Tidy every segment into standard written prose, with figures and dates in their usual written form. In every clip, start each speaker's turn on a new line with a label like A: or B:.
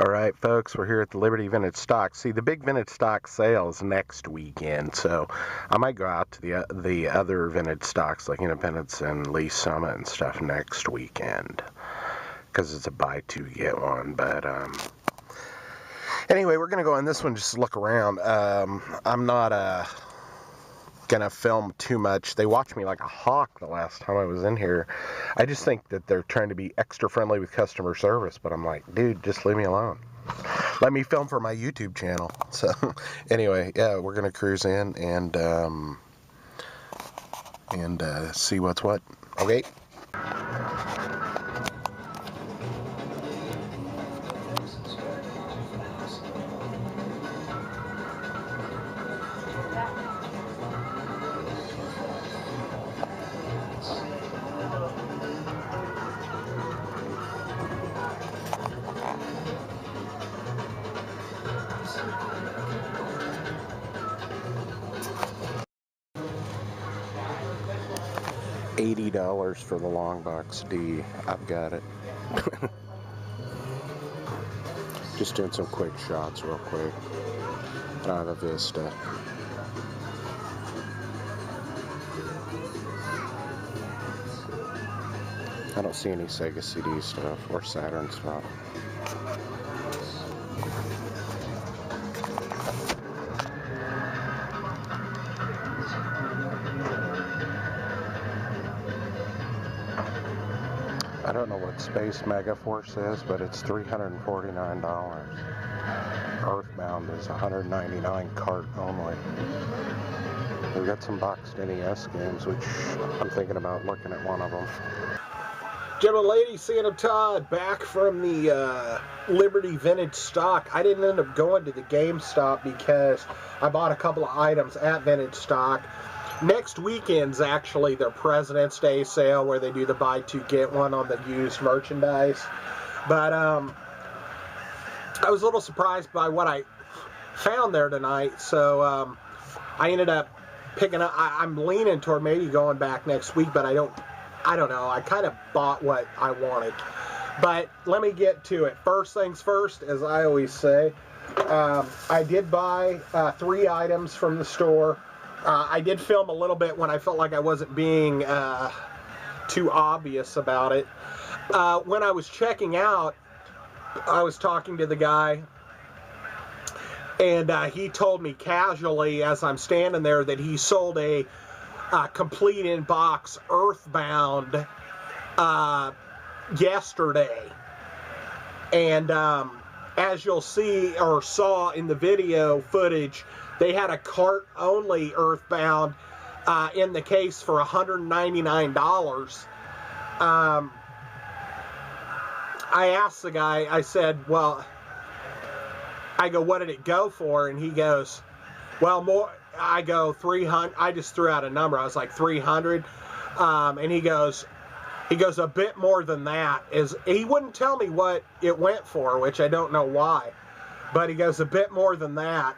A: Alright folks, we're here at the Liberty Vintage Stock. See, the big vintage stock sale is next weekend, so I might go out to the other vintage stocks like Independence and Lee Summit and stuff next weekend, because it's a buy two get one. But anyway, we're gonna go on this one, just look around. I'm not gonna film too much. They watched me like a hawk the last time I was in here. I just think that they're trying to be extra friendly with customer service, but I'm like, dude, just leave me alone. Let me film for my YouTube channel. So anyway, yeah, we're gonna cruise in and see what's what. Okay. $80 for the long box D. I've got it. Just doing some quick shots real quick. I don't have a Vista. I don't see any Sega CD stuff or Saturn stuff. I don't know what Space Megaforce is, but it's $349. Earthbound is $199 cart only. We've got some boxed NES games, which I'm thinking about looking at one of them. Gentlemen, ladies, Sandamtod back from the Liberty Vintage Stock. I didn't end up going to the GameStop because I bought a couple of items at Vintage Stock. Next weekend's actually their President's Day sale where they do the buy two get one on the used merchandise. But I was a little surprised by what I found there tonight, so I ended up picking up. I'm leaning toward maybe going back next week, but I don't know. I kind of bought what I wanted. But let me get to it. First things first, as I always say, I did buy 3 items from the store. I did film a little bit when I felt like I wasn't being too obvious about it. When I was checking out, I was talking to the guy, and he told me casually as I'm standing there that he sold a complete in-box Earthbound yesterday. And as you'll see or saw in the video footage, they had a cart-only Earthbound in the case for $199. I asked the guy, I said, well, I go, what did it go for? And he goes, well, more. I go, 300. I just threw out a number. I was like, 300. And he goes, a bit more than that. He wouldn't tell me what it went for, which I don't know why. But he goes, a bit more than that.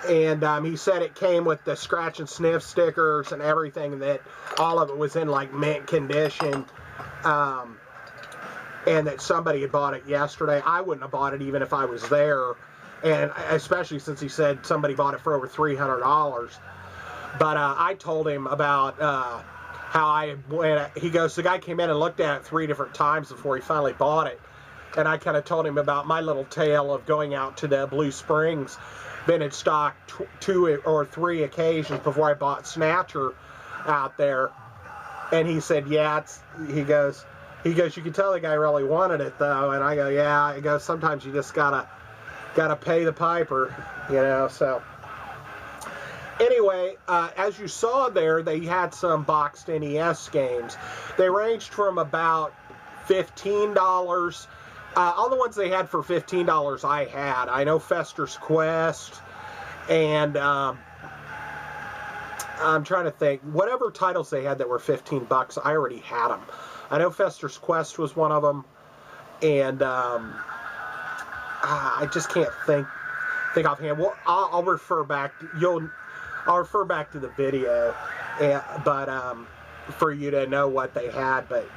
A: And he said it came with the scratch and sniff stickers and everything, that all of it was in like mint condition. And that somebody had bought it yesterday. I wouldn't have bought it even if I was there. And especially since he said somebody bought it for over $300. But I told him about how I went. He goes, the guy came in and looked at it 3 different times before he finally bought it. And I kind of told him about my little tale of going out to the Blue Springs Vintage Stock 2 or 3 occasions before I bought Snatcher out there. And he said, yeah, he goes, you can tell the guy really wanted it though. And I go, yeah. He goes, sometimes you just gotta pay the piper, you know. So anyway, as you saw there, they had some boxed NES games. They ranged from about $15. All the ones they had for $15 I had. I know Fester's Quest, and I'm trying to think. Whatever titles they had that were $15, I already had them. I know Fester's Quest was one of them, and I just can't think offhand. Well, I'll refer back. I'll refer back to the video, but for you to know what they had. But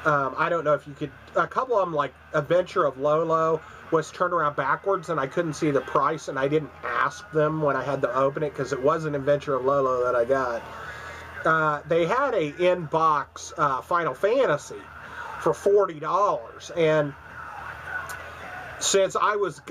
A: I don't know if you could. A couple of them, like Adventure of Lolo,
B: was turned around backwards, and I couldn't see the price, and I didn't ask them when I had to open it because it was an Adventure of Lolo that I got. They had a in-box Final Fantasy for $40, and since I was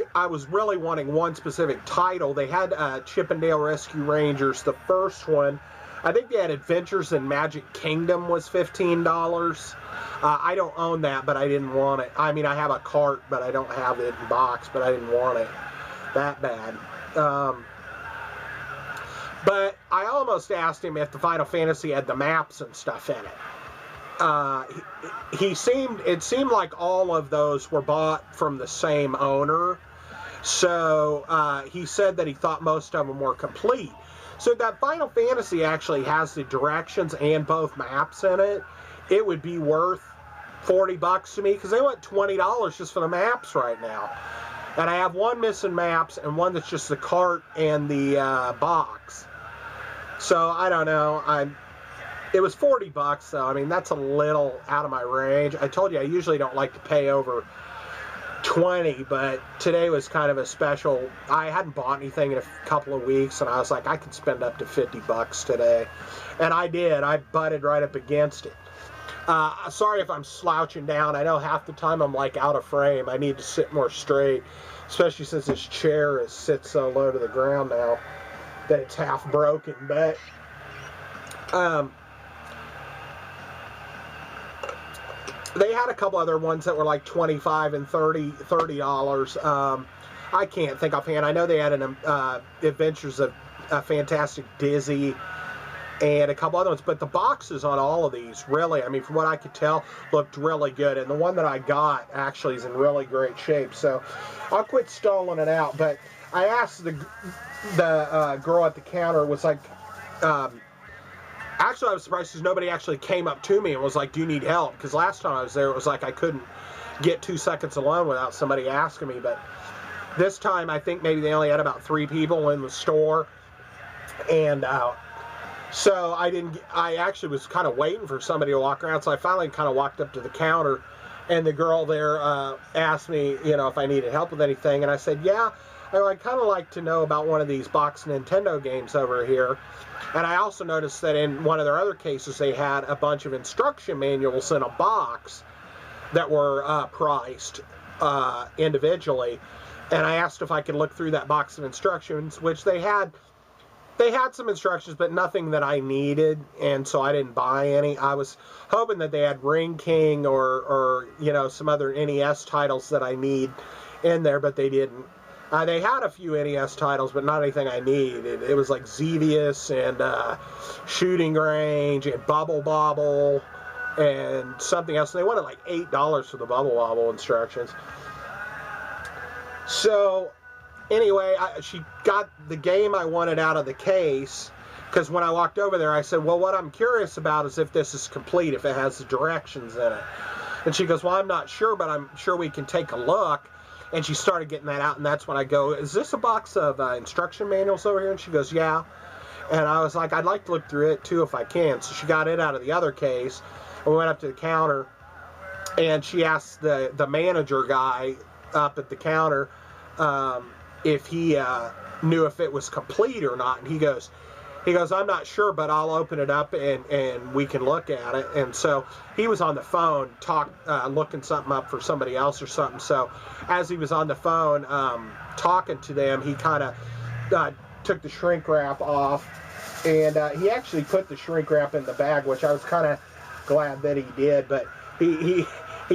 B: really wanting one specific title, they had Chippendale Rescue Rangers, the first one. I think they had Adventures in Magic Kingdom was $15. I don't own that, but I didn't want it. I mean, I have a cart, but I don't have it in box, but I didn't want it that bad. But I almost asked him if the Final Fantasy had the maps and stuff in it. It seemed like all of those were bought from the same owner. So he said that he thought most of them were complete. So that Final Fantasy actually has the directions and both maps in it. It would be worth $40 to me because they want $20 just for the maps right now. And I have one missing maps and one that's just the cart and the box. So I don't know. It was $40 though. I mean, that's a little out of my range. I told you I usually don't like to pay over $20, but today was kind of a special. I hadn't bought anything in a couple of weeks, and I was like, I could spend up to $50 today, and I did. I butted right up against it. Sorry if I'm slouching down. I know half the time I'm like out of frame. I need to sit more straight, especially since this chair sits so low to the ground now that it's half broken. But they had a couple other ones that were like $25 and $30. I can't think offhand. I know they had an Adventures of Fantastic Dizzy and a couple other ones, but the boxes on all of these really, I mean, from what I could tell, looked really good. And the one that I got actually is in really great shape. So I'll quit stalling it out. But I asked the girl at the counter, was like, actually, I was surprised because nobody actually came up to me and was like, do you need help? Because last time I was there, it was like I couldn't get 2 seconds alone without somebody asking me. But this time, I think maybe they only had about 3 people in the store. And so I actually was kind of waiting for somebody to walk around. So I finally kind of walked up to the counter. And the girl there asked me, if I needed help with anything. And I said, yeah, I'd kind of like to know about one of these box Nintendo games over here. And I also noticed that in one of their other cases, they had a bunch of instruction manuals in a box that were priced individually. And I asked if I could look through that box of instructions, which they had. They had some instructions, but nothing that I needed, and so I didn't buy any. I was hoping that they had Ring King or some other NES titles that I need in there, but they didn't. They had a few NES titles, but not anything I needed. It was like Xevious and Shooting Range and Bubble Bobble and something else. And they wanted like $8 for the Bubble Bobble instructions. So anyway, she got the game I wanted out of the case, because when I walked over there, I said, well, what I'm curious about is if this is complete, if it has the directions in it. And she goes, well, I'm not sure, but I'm sure we can take a look. And she started getting that out, and that's when I go, is this a box of instruction manuals over here? And she goes, yeah. And I was like, I'd like to look through it, too, if I can. So she got it out of the other case, and we went up to the counter, and she asked the manager guy up at the counter if he knew if it was complete or not. And he goes, I'm not sure, but I'll open it up and we can look at it. And so he was on the phone looking something up for somebody else or something. So as he was on the phone talking to them, he kind of took the shrink wrap off, and he actually put the shrink wrap in the bag, which I was kind of glad that he did. But he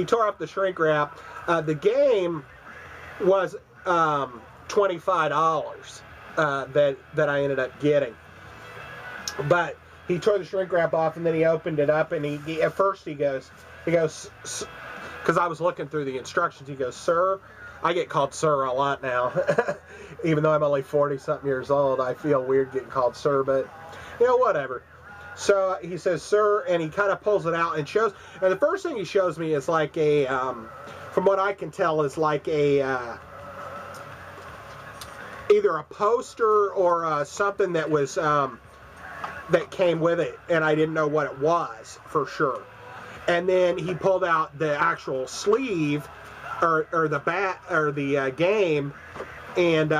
B: tore up the shrink wrap. The game was $25 that I ended up getting. But he tore the shrink wrap off, and then he opened it up, and he at first he goes, because I was looking through the instructions, he goes, sir, I get called sir a lot now. Even though I'm only 40-something years old, I feel weird getting called sir, but, whatever. So he says, sir, and he kind of pulls it out and shows, and the first thing he shows me is like a, from what I can tell, is like a, either a poster or something that was, that came with it, and I didn't know what it was for sure. And then he pulled out the actual sleeve or the game, and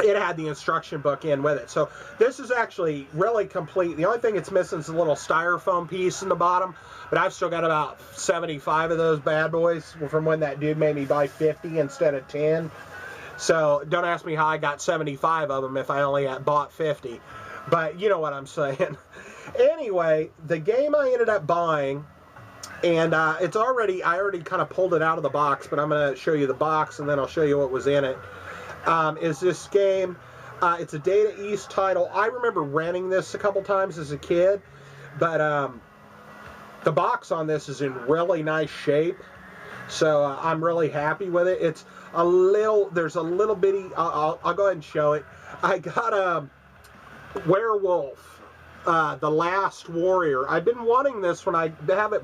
B: it had the instruction book in with it. So this is actually really complete. The only thing it's missing is a little styrofoam piece in the bottom, but I've still got about 75 of those bad boys from when that dude made me buy 50 instead of 10. So don't ask me how I got 75 of them if I only had bought 50. But you know what I'm saying. Anyway, the game I ended up buying, and I already kind of pulled it out of the box, but I'm going to show you the box and then I'll show you what was in it, is this game. It's a Data East title. I remember renting this a couple times as a kid, but the box on this is in really nice shape. So I'm really happy with it. It's there's a little bitty, I'll go ahead and show it. I got a Werewolf, The Last Warrior. I've been wanting this one. I have it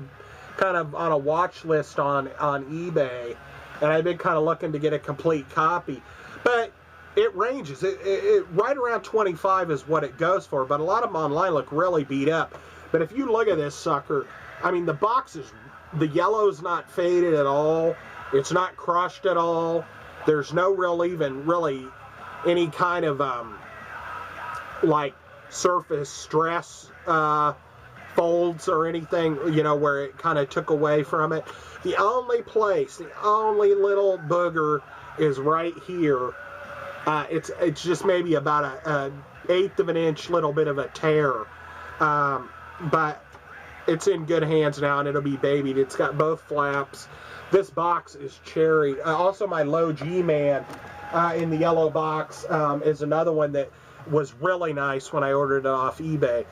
B: kind of on a watch list on eBay, and I've been kind of looking to get a complete copy. But it ranges. It right around 25 is what it goes for, but a lot of them online look really beat up. But if you look at this sucker, I mean, the box is, the yellow's not faded at all. It's not crushed at all. There's no really any kind of like surface stress folds or anything, you know, where it kind of took away from it. The only little booger is right here. It's just maybe about an eighth of an inch, little bit of a tear, but it's in good hands now, and it'll be babied. It's got both flaps. This box is cherry. Also, my Low G-Man in the yellow box is another one that was really nice when I ordered it off eBay.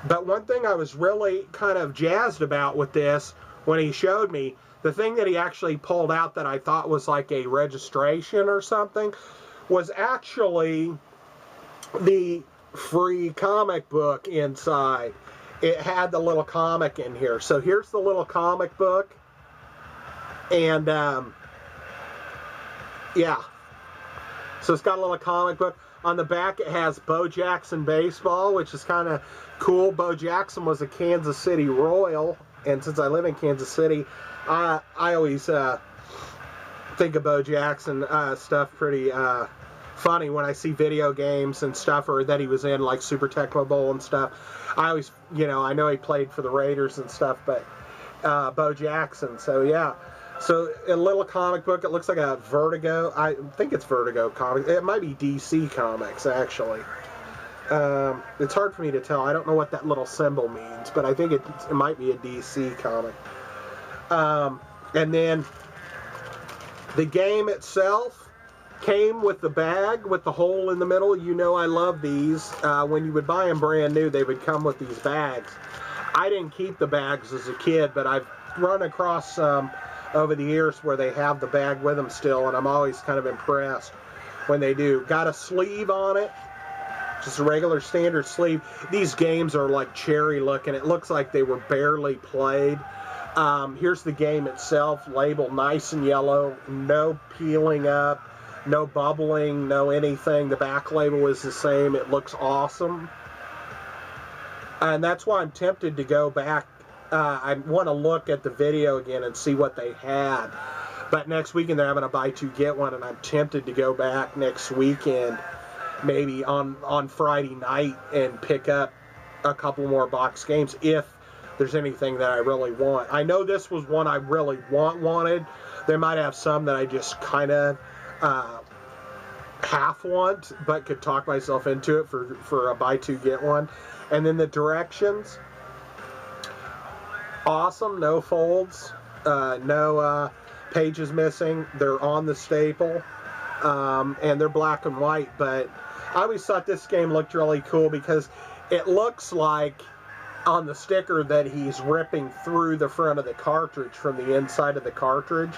B: But one thing I was really kind of jazzed about with this, when he showed me, the thing that he actually pulled out that I thought was like a registration or something, was actually the free comic book inside. It had the little comic in here. So here's the little comic book. And, yeah. So it's got a little comic book. On the back, it has Bo Jackson baseball, which is kind of cool. Bo Jackson was a Kansas City Royal. And since I live in Kansas City, I always think of Bo Jackson stuff pretty funny when I see video games and stuff, or that he was in like Super Tecmo Bowl and stuff. I always, you know, I know he played for the Raiders and stuff, but Bo Jackson. So yeah, so a little comic book. It looks like a Vertigo. I think it's Vertigo comics. It might be DC Comics actually. It's hard for me to tell. I don't know what that little symbol means, but I think it might be a DC comic. And then the game itself came with the bag with the hole in the middle. You know I love these. When you would buy them brand new, they would come with these bags. I didn't keep the bags as a kid, but I've run across some over the years where they have the bag with them still, and I'm always kind of impressed when they do. Got a sleeve on it, just a regular standard sleeve. These games are like cherry looking. It looks like they were barely played. Here's the game itself, labeled nice and yellow, no peeling up, no bubbling, no anything. The back label is the same. It looks awesome. And that's why I'm tempted to go back. I want to look at the video again and see what they had. But next weekend they're having a buy two get one, and I'm tempted to go back next weekend, maybe on Friday night, and pick up a couple more box games if there's anything that I really want. I know this was one I really wanted. They might have some that I just kind of half want, but could talk myself into it for a buy two get one. And then the directions, awesome. No folds, no pages missing. They're on the staple, and they're black and white. But I always thought this game looked really cool because it looks like on the sticker that he's ripping through the front of the cartridge from the inside of the cartridge.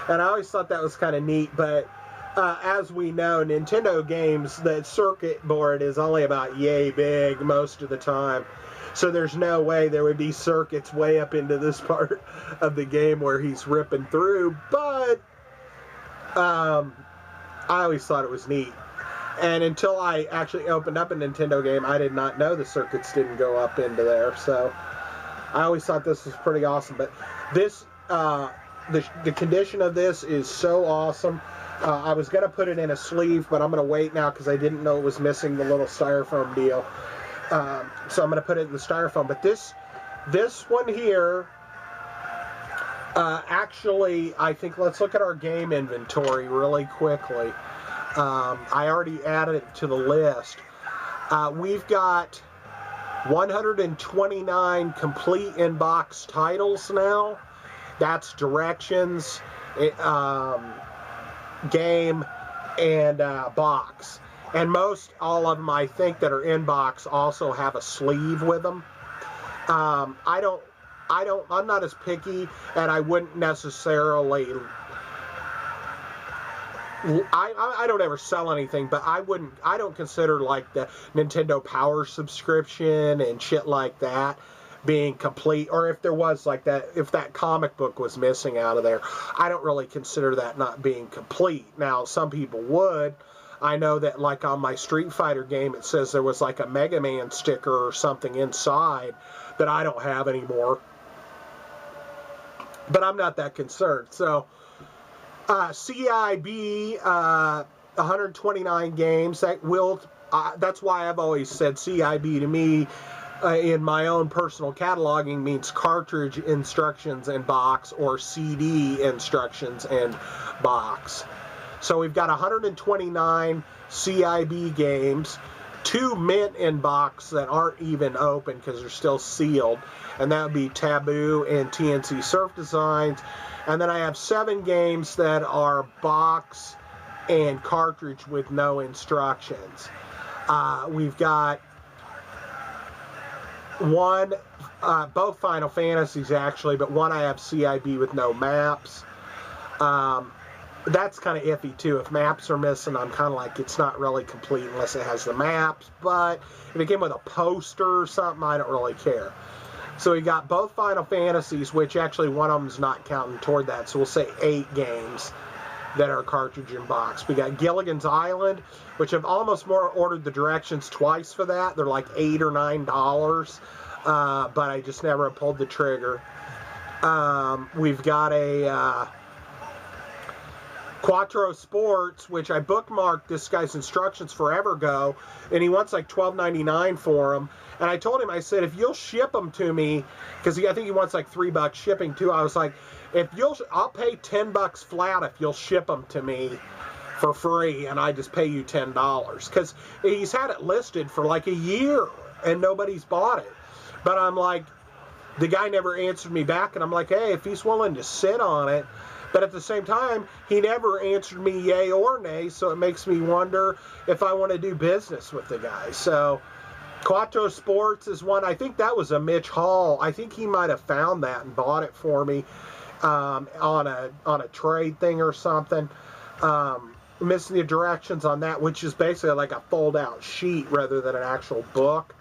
B: And I always thought that was kind of neat, but as we know, Nintendo games, the circuit board is only about yay big most of the time. So there's no way there would be circuits way up into this part of the game where he's ripping through, but I always thought it was neat. And until I actually opened up a Nintendo game, I did not know the circuits didn't go up into there. So I always thought this was pretty awesome. But this the condition of this is so awesome. I was going to put it in a sleeve, but I'm going to wait now because I didn't know it was missing the little styrofoam deal. So I'm going to put it in the styrofoam. But this one here, actually, I think let's look at our game inventory really quickly. I already added it to the list. We've got 129 complete in-box titles now. That's directions, game, and box. And most all of them, I think, that are in box also have a sleeve with them. I'm not as picky, and I wouldn't necessarily. I don't ever sell anything, but I don't consider like the Nintendo Power subscription and shit like that being complete, or if there was like that, if that comic book was missing out of there, I don't really consider that not being complete. Now, some people would. I know that like on my Street Fighter game, it says there was like a Mega Man sticker or something inside that I don't have anymore. But I'm not that concerned. So, CIB, 129 games. That's why I've always said CIB to me in my own personal cataloging means cartridge instructions and box, or CD instructions and box. So we've got 129 CIB games, 2 mint in box that aren't even open because they're still sealed, and that would be Taboo and TNC Surf Designs. And then I have 7 games that are box and cartridge with no instructions. We've got one, both Final Fantasies actually, but one I have CIB with no maps. That's kind of iffy too. If maps are missing, I'm kind of like, it's not really complete unless it has the maps. But if it came with a poster or something, I don't really care. So we got both Final Fantasies, which actually one of them's not counting toward that. So we'll say 8 games that are cartridge and box. We got Gilligan's Island, which I've almost ordered the directions twice for that. They're like $8 or $9, but I just never pulled the trigger. We've got a Quattro Sports, which I bookmarked this guy's instructions forever ago, and he wants like $12.99 for them. And I told him, I said, if you'll ship them to me, because I think he wants like $3 shipping too. I was like, I'll pay $10 flat if you'll ship them to me for free, and I just pay you $10, because he's had it listed for like a year and nobody's bought it. But I'm like, the guy never answered me back, and I'm like, hey, if he's willing to sit on it. But at the same time, he never answered me yay or nay, so it makes me wonder if I want to do business with the guy. So, Quattro Sports is one. I think that was a Mitch Hall. I think he might have found that and bought it for me on a trade thing or something. Missing the directions on that, which is basically like a fold-out sheet rather than an actual book.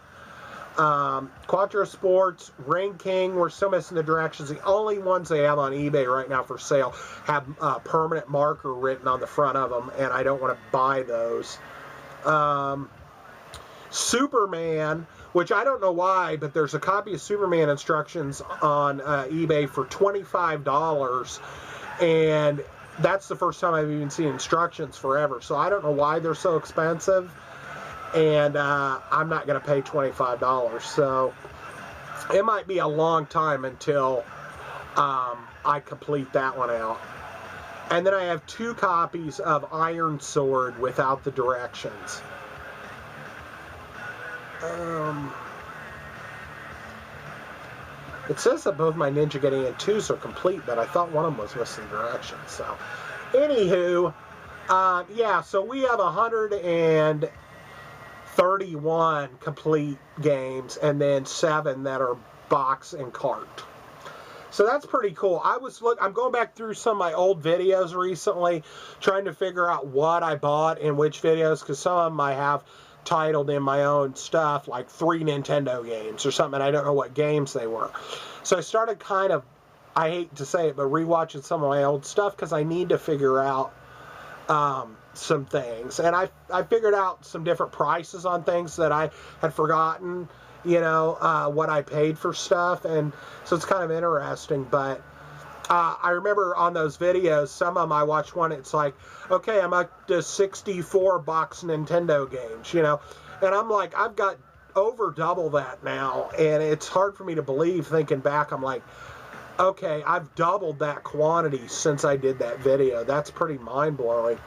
B: Quattro Sports, Ring King, we're still missing the directions. The only ones they have on eBay right now for sale have permanent marker written on the front of them, and I don't want to buy those. Superman, which I don't know why, but there's a copy of Superman instructions on eBay for $25, and that's the first time I've even seen instructions forever, so I don't know why they're so expensive. And I'm not going to pay $25, so it might be a long time until I complete that one out. And then I have 2 copies of Iron Sword without the directions. It says that both my Ninja Gaiden 2s are complete, but I thought one of them was missing directions. So, anywho, yeah, so we have 131 complete games, and then 7 that are box and cart. So that's pretty cool. I'm going back through some of my old videos recently, trying to figure out what I bought in which videos, because some of them I have titled in my own stuff, like 3 Nintendo games or something, and I don't know what games they were. So I started kind of, I hate to say it, but rewatching some of my old stuff, because I need to figure out some things. And I figured out some different prices on things that I had forgotten, you know, what I paid for stuff. And so it's kind of interesting. But I remember on those videos, some of them I watched one, it's like, okay, I'm up to 64 box Nintendo games, you know, and I'm like, I've got over double that now, and it's hard for me to believe, thinking back. I'm like, okay, I've doubled that quantity since I did that video. That's pretty mind-blowing.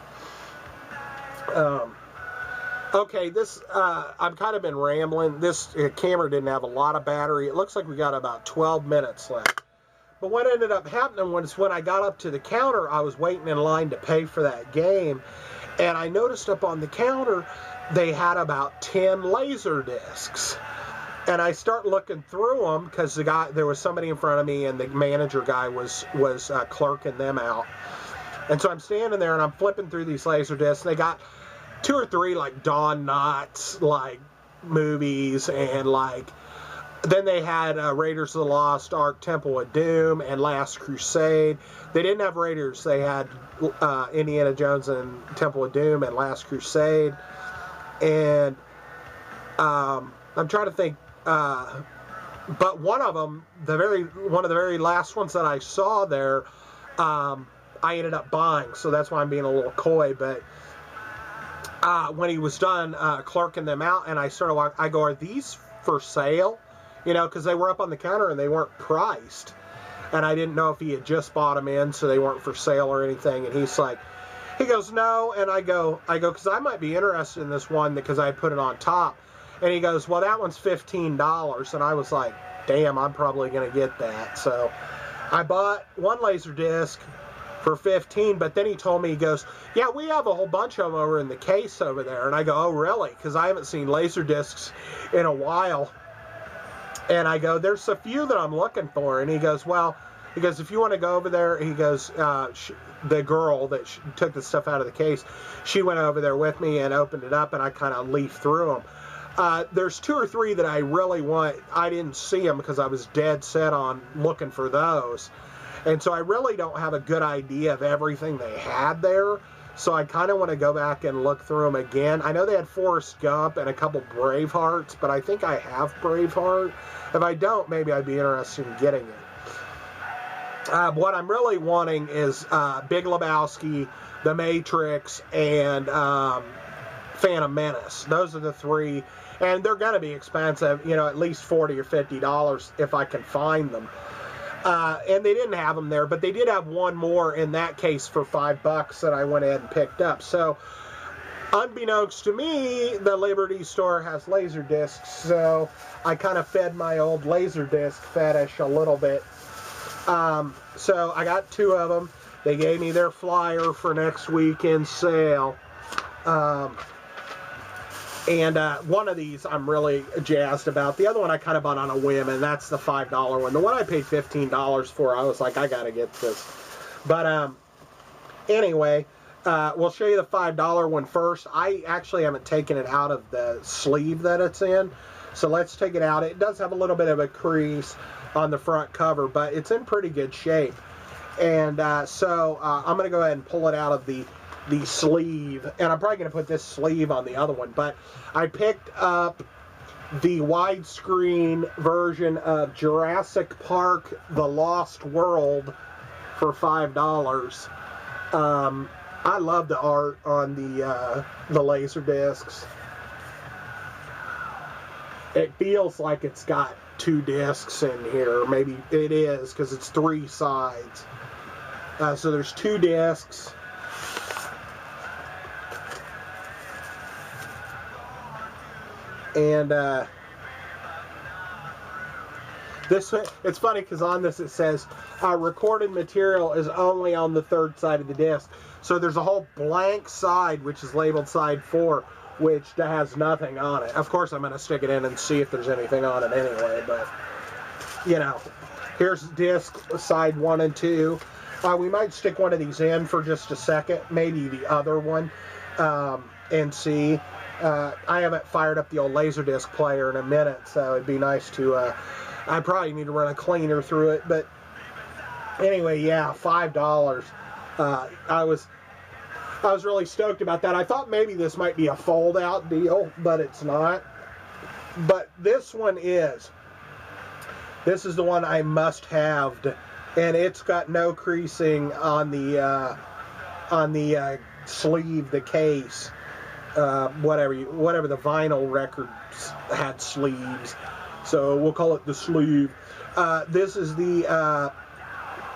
B: Okay, this, I've kind of been rambling. This camera didn't have a lot of battery. It looks like we got about 12 minutes left. But what ended up happening was when I got up to the counter, I was waiting in line to pay for that game, and I noticed up on the counter they had about 10 laser discs. And I start looking through them because there was somebody in front of me, and the manager guy was clerking them out. And so I'm standing there and I'm flipping through these laser discs. And they got 2 or 3 like Don Knotts like movies, and like then they had Raiders of the Lost Ark, Temple of Doom, and Last Crusade. They didn't have Raiders. They had Indiana Jones and Temple of Doom and Last Crusade. And I'm trying to think. But one of them, one of the very last ones that I saw there, I ended up buying. So that's why I'm being a little coy. But when he was done clerking them out, and I go, are these for sale? You know, because they were up on the counter and they weren't priced. And I didn't know if he had just bought them in, so they weren't for sale or anything. And he's like, he goes, no. And I go, because I might be interested in this one because I put it on top. And he goes, well, that one's $15. And I was like, damn, I'm probably going to get that. So I bought one laser disc for $15, but then he told me, he goes, yeah, we have a whole bunch of them over in the case over there. And I go, oh, really? Because I haven't seen laser discs in a while. And I go, there's a few that I'm looking for. And he goes, well, if you want to go over there, he goes, the girl that took the stuff out of the case, she went over there with me and opened it up, and I kind of leafed through them. There's 2 or 3 that I really want. I didn't see them because I was dead set on looking for those. And so I really don't have a good idea of everything they had there. So I kind of want to go back and look through them again. I know they had Forrest Gump and a couple Bravehearts, but I think I have Braveheart. If I don't, maybe I'd be interested in getting it. What I'm really wanting is Big Lebowski, The Matrix, and Phantom Menace. Those are the 3, and they're going to be expensive, you know, at least $40 or $50 if I can find them. And they didn't have them there, but they did have one more in that case for $5 that I went ahead and picked up. So, unbeknownst to me, the Liberty store has laser discs, so I kind of fed my old laser disc fetish a little bit. So I got 2 of them. They gave me their flyer for next weekend sale. And one of these I'm really jazzed about. The other one I kind of bought on a whim, and that's the $5 one. The one I paid $15 for, I was like, I got to get this. But anyway, we'll show you the $5 one first. I actually haven't taken it out of the sleeve that it's in. So let's take it out. It does have a little bit of a crease on the front cover, but it's in pretty good shape. And so I'm going to go ahead and pull it out of the sleeve, and I'm probably going to put this sleeve on the other one, but I picked up the widescreen version of Jurassic Park The Lost World for $5. I love the art on the laser discs. It feels like it's got 2 discs in here. Maybe it is, because it's 3 sides. So there's 2 discs. And it's funny because on this it says recorded material is only on the 3rd side of the disc. So there's a whole blank side which is labeled side 4, which has nothing on it. Of course I'm going to stick it in and see if there's anything on it anyway, but you know, here's disc side 1 and 2. We might stick one of these in for just a second, maybe the other one, and see. I haven't fired up the old Laserdisc player in a minute, so it'd be nice to, I probably need to run a cleaner through it, but anyway, yeah, $5. I was really stoked about that. I thought maybe this might be a fold-out deal, but it's not. But this one is. This is the one I must have. and it's got no creasing on the sleeve, the case, whatever the vinyl records had sleeves, so we'll call it the sleeve. This is the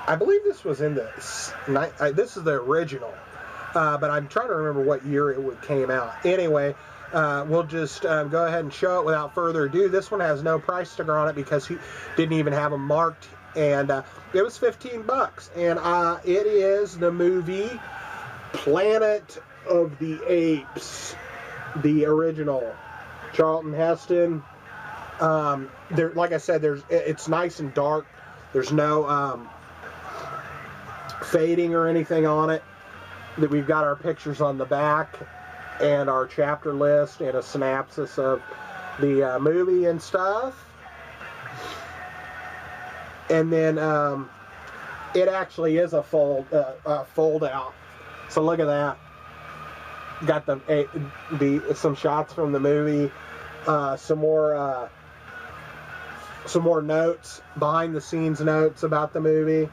B: I believe this was in the this is the original, but I'm trying to remember what year it came out. Anyway, we'll just go ahead and show it without further ado. This one has no price sticker on it because he didn't even have them marked, and it was $15, and it is the movie Planet of the Apes, the original. Charlton Heston. There, like I said, it's nice and dark. There's no fading or anything on it. That we've got our pictures on the back and our chapter list and a synopsis of the movie and stuff. And then it actually is a fold out. So look at that. Got some shots from the movie, some more notes, behind the scenes notes about the movie,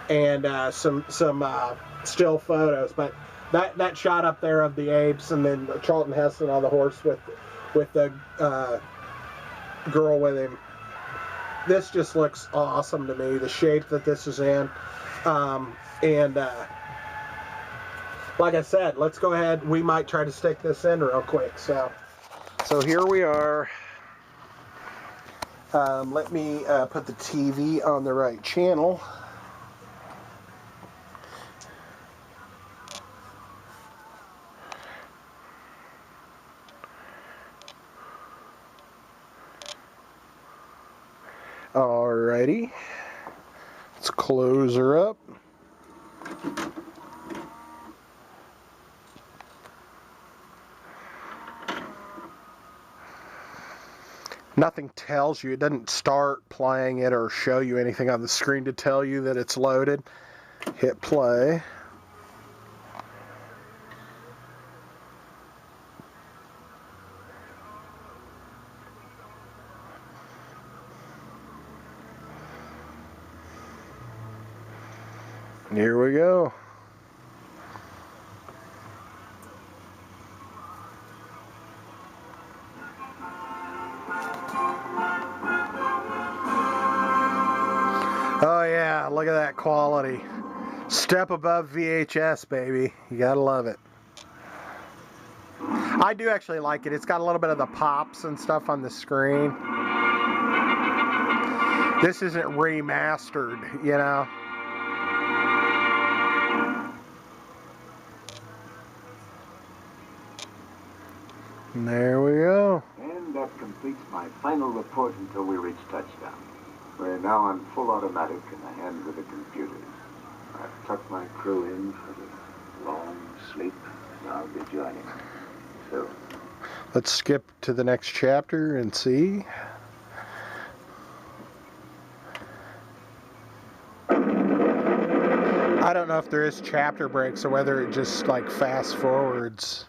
B: and some still photos. But that shot up there of the apes, and then Charlton Heston on the horse with the girl with him. This just looks awesome to me. The shape that this is in, and like I said, let's go ahead. We might try to stick this in real quick. So here we are. Let me put the TV on the right channel. Alrighty. Let's close her up. Nothing tells you, it doesn't start playing it or show you anything on the screen to tell you that it's loaded. Hit play. Here we go. Oh yeah, look at that quality. Step above VHS, baby. You gotta love it. I do actually like it. It's got a little bit of the pops and stuff on the screen. This isn't remastered, you know. And there we go.
C: And that completes my final report until we reach touchdown. We're now on full automatic in the hands of the computers. I've tucked my crew in for the long sleep, and I'll be joining them soon.
A: Let's skip to the next chapter and see. I don't know if there is chapter breaks or whether it just like fast forwards.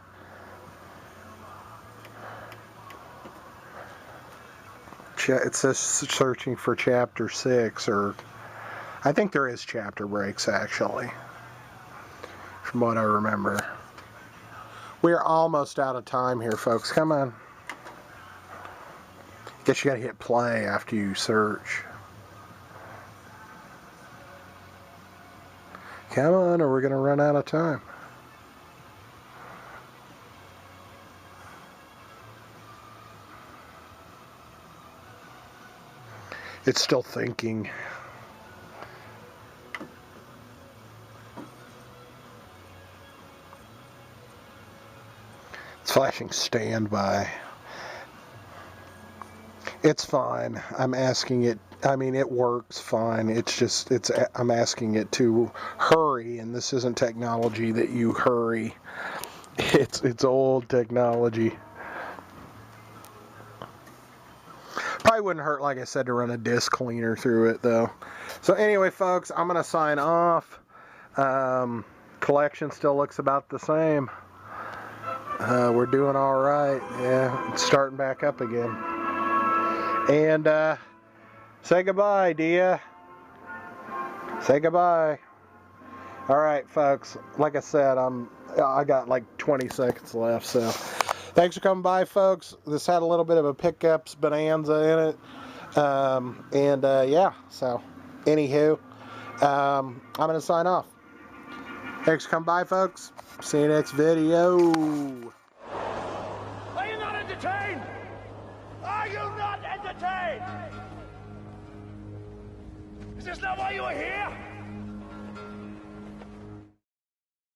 A: It says searching for chapter 6, or I think there is chapter breaks actually, from what I remember. We're almost out of time here, folks. Come on. Guess you gotta hit play after you search. Come on, or we're gonna run out of time. It's still thinking. It's flashing standby. It's fine. I'm asking it. I mean, it works fine. It's just, I'm asking it to hurry, and this isn't technology that you hurry. It's old technology. Probably wouldn't hurt, like I said, to run a disk cleaner through it, though. So anyway, folks, I'm going to sign off. Collection still looks about the same. We're doing all right. Yeah, it's starting back up again. And say goodbye, Dia.
B: Say goodbye. All right, folks. Like I said, I got like 20 seconds left. So, thanks for coming by, folks. This had a little bit of a pickups bonanza in it, yeah. So, anywho, I'm gonna sign off. Thanks for coming by, folks. See you next video.
D: Are you not entertained? Are you not entertained? Is this not why you are here?